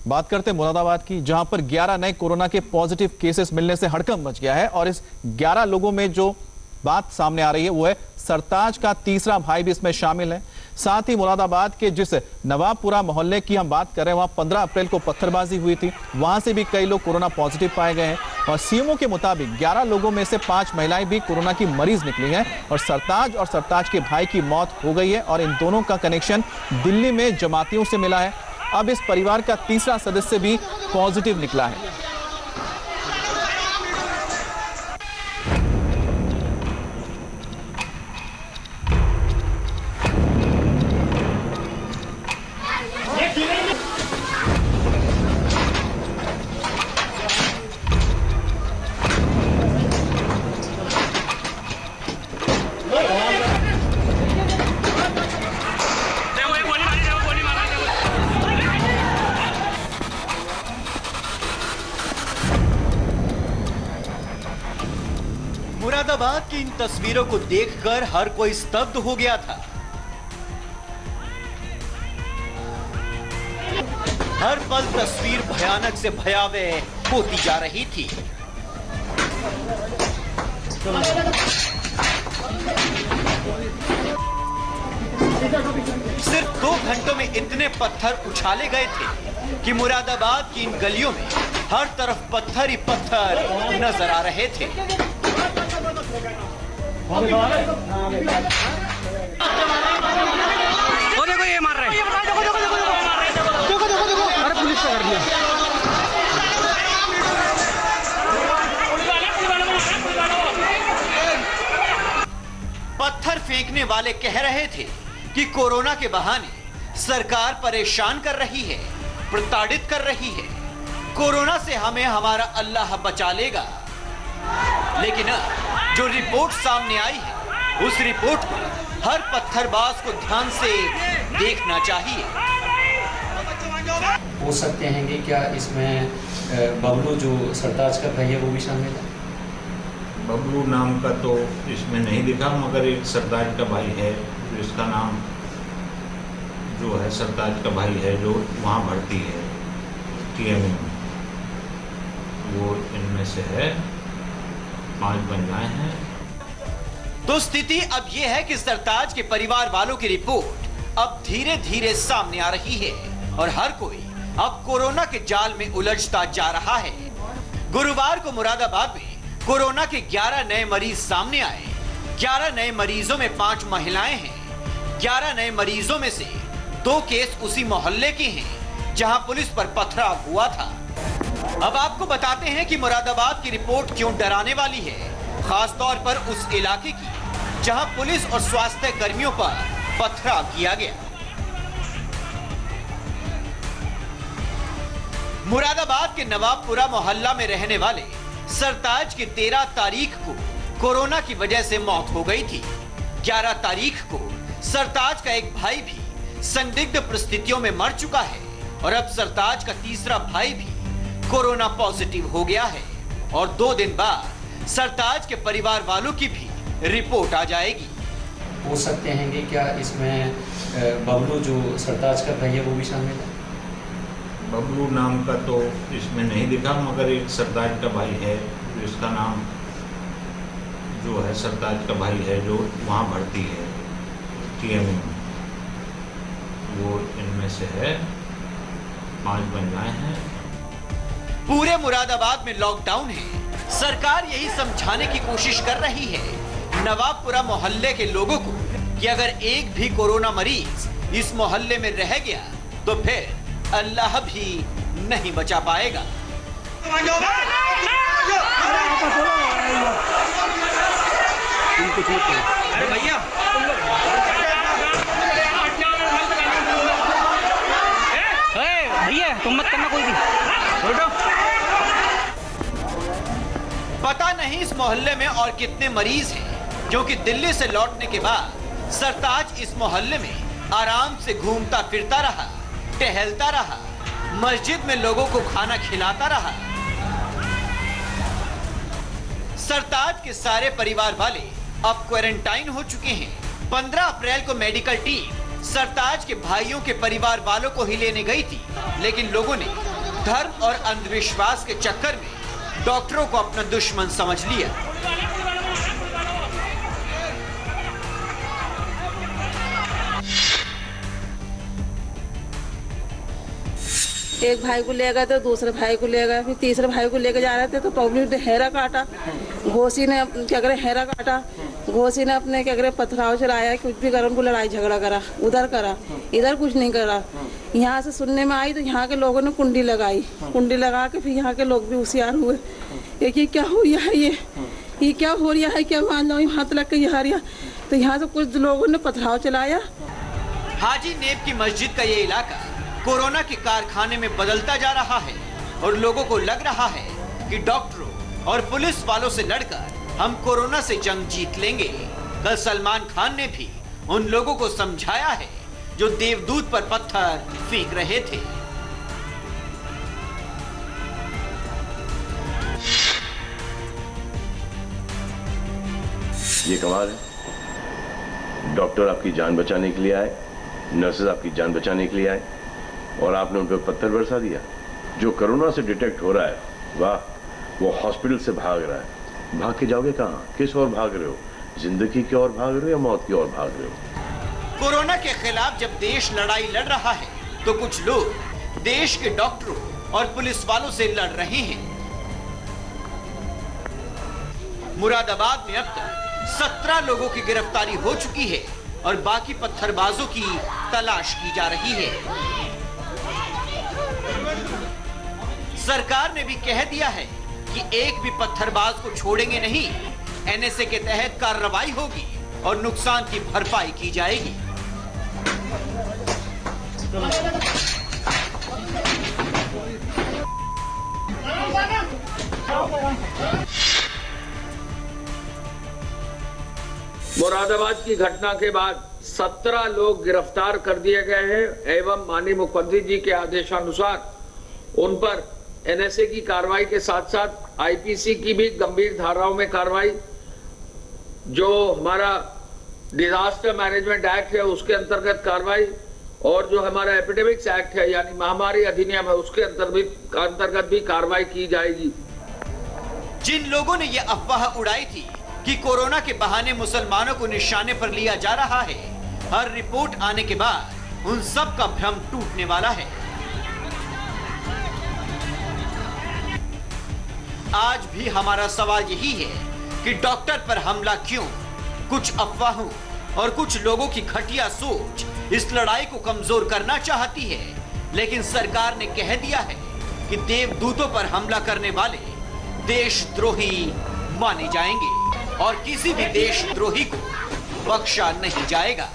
बात करते हैं मुरादाबाद की, जहां पर 11 नए कोरोना के पॉजिटिव केसेस मिलने से हड़कंप मच गया है। और इस 11 लोगों में जो बात सामने आ रही है वो है सरताज का तीसरा भाई भी इसमें शामिल है। साथ ही मुरादाबाद के जिस नवाबपुरा मोहल्ले की हम बात कर रहे हैं, वहां 15 अप्रैल को पत्थरबाजी हुई थी, वहां से भी कई लोग कोरोना पॉजिटिव पाए गए हैं। और सीएमओ के मुताबिक 11 लोगों में से 5 महिलाएं भी कोरोना की मरीज निकली हैं और सरताज के भाई की मौत हो गई है। और इन दोनों का कनेक्शन दिल्ली में जमातियों से मिला है। अब इस परिवार का तीसरा सदस्य भी पॉजिटिव निकला है। मुरादाबाद की इन तस्वीरों को देखकर हर कोई स्तब्ध हो गया था। हर पल तस्वीर भयानक से भयावह होती जा रही थी। सिर्फ 2 घंटों में इतने पत्थर उछाले गए थे कि मुरादाबाद की इन गलियों में हर तरफ पत्थर ही पत्थर नजर आ रहे थे। वो देखो ये मार रहे हैं। देखो अरे पुलिस का कर दिया। पत्थर फेंकने वाले कह रहे थे कि कोरोना के बहाने सरकार परेशान कर रही है, प्रताड़ित कर रही है। कोरोना से हमें हमारा अल्लाह बचा लेगा। लेकिन जो रिपोर्ट सामने आई है, उस रिपोर्ट को हर पत्थरबाज को ध्यान से देखना चाहिए। हो सकते हैं कि क्या इसमें बबलू जो सरताज का भाई है वो भी शामिल है? बबलू नाम का तो इसमें नहीं दिखा, मगर एक सरताज का भाई है जो इसका नाम जो है सरताज का भाई है जो वहाँ भर्ती है TMU में, वो इनमें से है। 5 महिलाएं हैं। तो स्थिति अब यह है कि सरताज के परिवार वालों की रिपोर्ट अब धीरे धीरे सामने आ रही है और हर कोई अब कोरोना के जाल में उलझता जा रहा है। गुरुवार को मुरादाबाद में कोरोना के 11 नए मरीज सामने आए। 11 नए मरीजों में 5 महिलाएं हैं। 11 नए मरीजों में से 2 केस उसी मोहल्ले के हैं जहां पुलिस पर पथराव हुआ था। अब आपको बताते हैं कि मुरादाबाद की रिपोर्ट क्यों डराने वाली है, खासतौर पर उस इलाके की जहां पुलिस और स्वास्थ्य कर्मियों पर पथराव किया गया। मुरादाबाद के नवाबपुरा मोहल्ला में रहने वाले सरताज की 13 तारीख को कोरोना की वजह से मौत हो गई थी। 11 तारीख को सरताज का एक भाई भी संदिग्ध परिस्थितियों में मर चुका है और अब सरताज का तीसरा भाई भी कोरोना पॉजिटिव हो गया है। और 2 दिन बाद सरताज के परिवार वालों की भी रिपोर्ट आ जाएगी। हो सकते हैं कि क्या इसमें बबलू जो सरताज का भाई है वो भी शामिल है? बबलू नाम का तो इसमें नहीं दिखा, मगर एक सरताज का भाई है जो इसका नाम जो है सरताज का भाई है जो वहाँ भर्ती है TMU में, वो इनमें से है। 5 महिलाएं हैं। पूरे मुरादाबाद में लॉकडाउन है। सरकार यही समझाने की कोशिश कर रही है नवाबपुरा मोहल्ले के लोगों को कि अगर एक भी कोरोना मरीज इस मोहल्ले में रह गया तो फिर अल्लाह भी नहीं बचा पाएगा। अरे भैया भैया तुम मत करना कोई भी। पता नहीं इस मोहल्ले में और कितने मरीज हैं, क्योंकि दिल्ली से लौटने के बाद सरताज इस मोहल्ले में आराम से घूमता फिरता रहा, टहलता रहा, मस्जिद में लोगों को खाना खिलाता रहा। सरताज के सारे परिवार वाले अब क्वारंटाइन हो चुके हैं। 15 अप्रैल को मेडिकल टीम सरताज के भाइयों के परिवार वालों को ही लेने गई थी, लेकिन लोगों ने धर्म और अंधविश्वास के चक्कर में डॉक्टरों को अपना दुश्मन समझ लिया। एक भाई को ले गए तो दूसरे भाई को ले गए, फिर तीसरे भाई को लेके जा रहे थे तो पब्लिक ने हैरा काटा, घोसी ने क्या करे हैरा काटा, घोसी ने अपने क्या करे पथराव चलाया, कुछ भी करा, उनको लड़ाई झगड़ा करा, उधर करा, इधर कुछ नहीं करा। यहाँ से सुनने में आई तो यहाँ के लोगों ने कुंडी लगाई, कुंडी लगा के फिर यहाँ के लोग भी होशियार हुए, ये क्या हो रहा है, ये क्या हो रहा है, क्या मान लो हाथ लग के यहाँ रहा, तो यहाँ से कुछ लोगों ने पथराव चलाया। हाजी नेब की मस्जिद का ये इलाका कोरोना के कारखाने में बदलता जा रहा है और लोगों को लग रहा है कि डॉक्टरों और पुलिस वालों से लड़कर हम कोरोना से जंग जीत लेंगे। कल सलमान खान ने भी उन लोगों को समझाया है जो देवदूत पर पत्थर फेंक रहे थे। ये कमाल है, डॉक्टर आपकी जान बचाने के लिए आए, नर्सेज आपकी जान बचाने के लिए आए और आपने उन पर पत्थर बरसा दिया। जो कोरोना से डिटेक्ट हो रहा है, वाह, वो हॉस्पिटल से भाग रहा है। भाग के जाओगे कहाँ, किस ओर भाग रहे हो, जिंदगी की ओर भाग रहे हो या मौत की ओर भाग रहे हो? कोरोना के खिलाफ जब देश लड़ाई लड़ रहा है तो कुछ लोग देश के डॉक्टरों और पुलिस वालों से लड़ रहे हैं। मुरादाबाद में अब तक 17 लोगों की गिरफ्तारी हो चुकी है और बाकी पत्थरबाजों की तलाश की जा रही है। सरकार ने भी कह दिया है कि एक भी पत्थरबाज को छोड़ेंगे नहीं। एनएसए के तहत कार्रवाई होगी और नुकसान की भरपाई की जाएगी। मुरादाबाद की घटना के बाद 17 लोग गिरफ्तार कर दिए गए हैं एवं माननीय मुख्यमंत्री जी के आदेशानुसार उन पर एनएसए की कार्रवाई के साथ साथ आईपीसी की भी गंभीर धाराओं में कार्रवाई, जो हमारा डिजास्टर मैनेजमेंट एक्ट है उसके अंतर्गत कार्रवाई और जो हमारा एपिडेमिक्स एक्ट है यानी महामारी अधिनियम है उसके अंतर्गत भी कार्रवाई की जाएगी। जिन लोगों ने यह अफवाह उड़ाई थी कि कोरोना के बहाने मुसलमानों को निशाने पर लिया जा रहा है, हर रिपोर्ट आने के बाद उन सब का भ्रम टूटने वाला है। आज भी हमारा सवाल यही है कि डॉक्टर पर हमला क्यों? कुछ अफवाहों और कुछ लोगों की घटिया सोच इस लड़ाई को कमजोर करना चाहती है, लेकिन सरकार ने कह दिया है कि देवदूतों पर हमला करने वाले देशद्रोही माने जाएंगे और किसी भी देशद्रोही को बख्शा नहीं जाएगा।